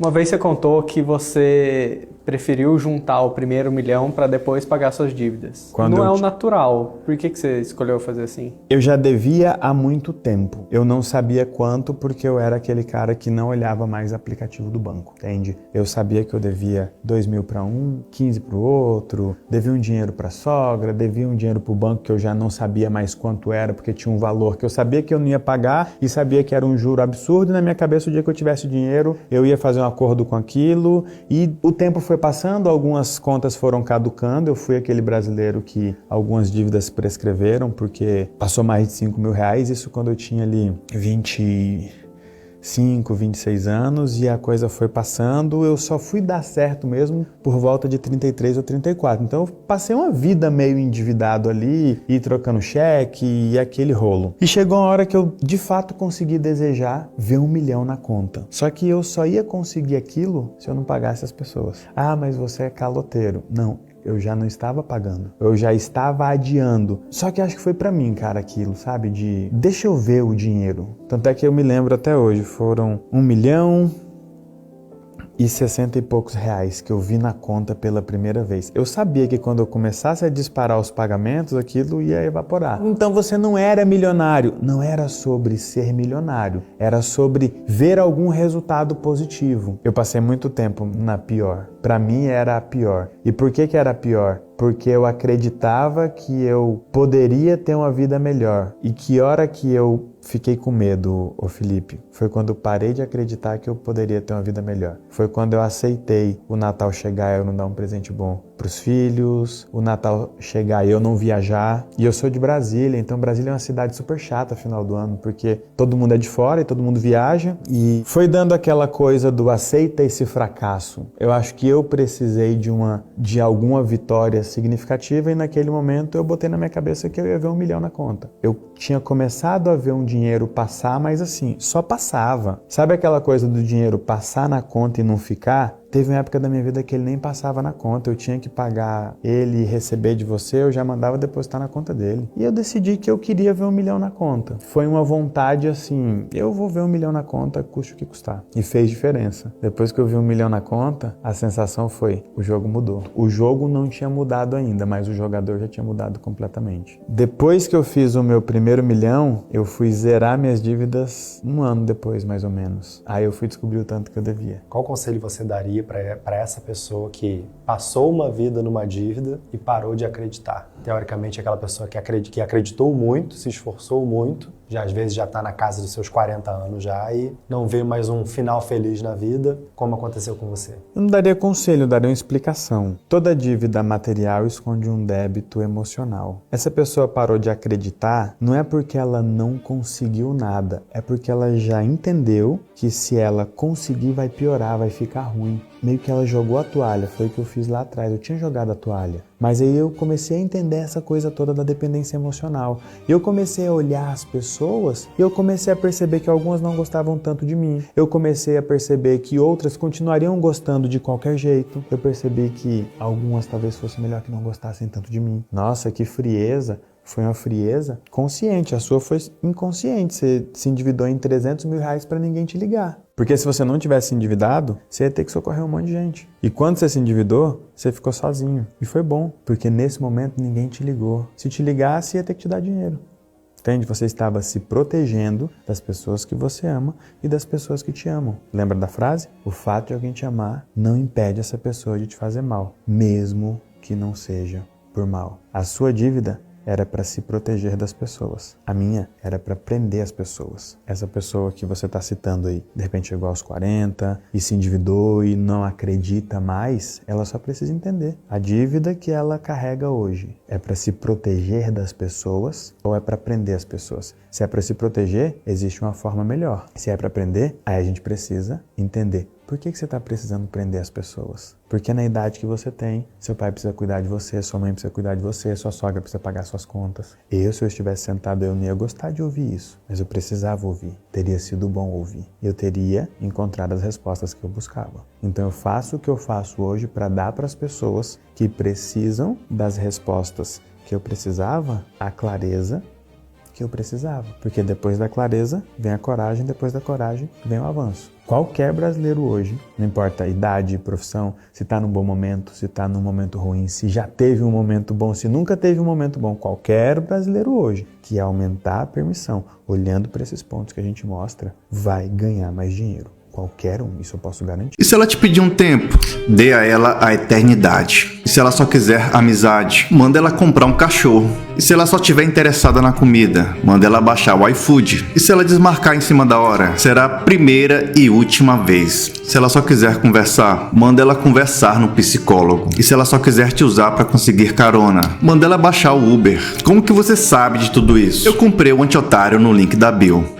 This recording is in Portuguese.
Uma vez você contou que você preferiu juntar o primeiro milhão para depois pagar suas dívidas. Não é o natural. Por que você escolheu fazer assim? Eu já devia há muito tempo. Eu não sabia quanto porque eu era aquele cara que não olhava mais aplicativo do banco, entende? Eu sabia que eu devia 2 mil para um, 15 para o outro, devia um dinheiro para a sogra, devia um dinheiro para o banco que eu já não sabia mais quanto era porque tinha um valor que eu sabia que eu não ia pagar e sabia que era um juro absurdo e na minha cabeça o dia que eu tivesse dinheiro eu ia fazer um acordo com aquilo e o tempo foi passando, algumas contas foram caducando, eu fui aquele brasileiro que algumas dívidas prescreveram porque passou mais de 5 mil reais, isso quando eu tinha ali 25, 26 anos e a coisa foi passando, eu só fui dar certo mesmo por volta de 33 ou 34. Então eu passei uma vida meio endividado ali, e trocando cheque e aquele rolo. E chegou uma hora que eu de fato consegui desejar ver 1 milhão na conta. Só que eu só ia conseguir aquilo se eu não pagasse as pessoas. Ah, mas você é caloteiro. Não. Eu já não estava pagando, eu já estava adiando. Só que acho que foi pra mim, cara, aquilo, sabe? De deixa eu ver o dinheiro. Tanto é que eu me lembro até hoje, foram 1 milhão e 60 e poucos reais que eu vi na conta pela primeira vez. Eu sabia que quando eu começasse a disparar os pagamentos, aquilo ia evaporar. Então você não era milionário. Não era sobre ser milionário. Era sobre ver algum resultado positivo. Eu passei muito tempo na pior. Para mim era a pior. E por que era a pior? Porque eu acreditava que eu poderia ter uma vida melhor. E que hora que eu fiquei com medo, ô Felipe, foi quando eu parei de acreditar que eu poderia ter uma vida melhor. Foi quando eu aceitei o Natal chegar e eu não dar um presente bom pros filhos, o Natal chegar e eu não viajar. E eu sou de Brasília, então Brasília é uma cidade super chata final do ano, porque todo mundo é de fora e todo mundo viaja. E foi dando aquela coisa do aceita esse fracasso. Eu acho que eu precisei de alguma vitória significativa e naquele momento eu botei na minha cabeça que eu ia ver 1 milhão na conta. Eu tinha começado a ver um dinheiro passar, mas assim, só passava. Sabe aquela coisa do dinheiro passar na conta e não ficar? Teve uma época da minha vida que ele nem passava na conta, eu tinha que pagar ele e receber de você, eu já mandava depositar na conta dele. E eu decidi que eu queria ver 1 milhão na conta. Foi uma vontade assim, eu vou ver 1 milhão na conta, custe o que custar. E fez diferença. Depois que eu vi 1 milhão na conta, a sensação foi, o jogo mudou. O jogo não tinha mudado ainda, mas o jogador já tinha mudado completamente. Depois que eu fiz o meu primeiro milhão, eu fui zerar minhas dívidas 1 ano depois, mais ou menos. Aí eu fui descobrir o tanto que eu devia. Qual conselho você daria para essa pessoa que passou uma vida numa dívida e parou de acreditar? Teoricamente, aquela pessoa que acreditou muito, se esforçou muito, já às vezes já está na casa dos seus 40 anos já e não vê mais um final feliz na vida, como aconteceu com você. Eu não daria conselho, eu daria uma explicação. Toda dívida material esconde um débito emocional. Essa pessoa parou de acreditar não é porque ela não conseguiu nada, é porque ela já entendeu que se ela conseguir vai piorar, vai ficar ruim. Meio que ela jogou a toalha, foi o que eu fiz lá atrás, eu tinha jogado a toalha. Mas aí eu comecei a entender essa coisa toda da dependência emocional. Eu comecei a olhar as pessoas e eu comecei a perceber que algumas não gostavam tanto de mim. Eu comecei a perceber que outras continuariam gostando de qualquer jeito. Eu percebi que algumas talvez fosse melhor que não gostassem tanto de mim. Nossa, que frieza! Foi uma frieza consciente, a sua foi inconsciente. Você se endividou em 300 mil reais para ninguém te ligar. Porque se você não tivesse endividado, você ia ter que socorrer um monte de gente. E quando você se endividou, você ficou sozinho. E foi bom, porque nesse momento ninguém te ligou. Se te ligasse, ia ter que te dar dinheiro. Entende? Você estava se protegendo das pessoas que você ama e das pessoas que te amam. Lembra da frase? O fato de alguém te amar não impede essa pessoa de te fazer mal, mesmo que não seja por mal. A sua dívida era para se proteger das pessoas. A minha era para prender as pessoas. Essa pessoa que você está citando aí, de repente chegou aos 40 e se endividou e não acredita mais, ela só precisa entender. A dívida que ela carrega hoje é para se proteger das pessoas ou é para prender as pessoas? Se é para se proteger, existe uma forma melhor. Se é para prender, aí a gente precisa entender. Por que você está precisando prender as pessoas? Porque na idade que você tem, seu pai precisa cuidar de você, sua mãe precisa cuidar de você, sua sogra precisa pagar suas contas. Se eu estivesse sentado, eu não ia gostar de ouvir isso, mas eu precisava ouvir. Teria sido bom ouvir. Eu teria encontrado as respostas que eu buscava. Então eu faço o que eu faço hoje para dar para as pessoas que precisam das respostas que eu precisava, a clareza que eu precisava. Porque depois da clareza vem a coragem, depois da coragem vem o avanço. Qualquer brasileiro hoje, não importa a idade, profissão, se está num bom momento, se está num momento ruim, se já teve um momento bom, se nunca teve um momento bom, qualquer brasileiro hoje que aumentar a permissão, olhando para esses pontos que a gente mostra, vai ganhar mais dinheiro. Qualquer um, isso eu posso garantir. E se ela te pedir um tempo, dê a ela a eternidade. E se ela só quiser amizade, manda ela comprar um cachorro. E se ela só estiver interessada na comida, manda ela baixar o iFood. E se ela desmarcar em cima da hora, será a primeira e última vez. Se ela só quiser conversar, manda ela conversar no psicólogo. E se ela só quiser te usar para conseguir carona, manda ela baixar o Uber. Como que você sabe de tudo isso? Eu comprei o Anti-Otário no link da bio.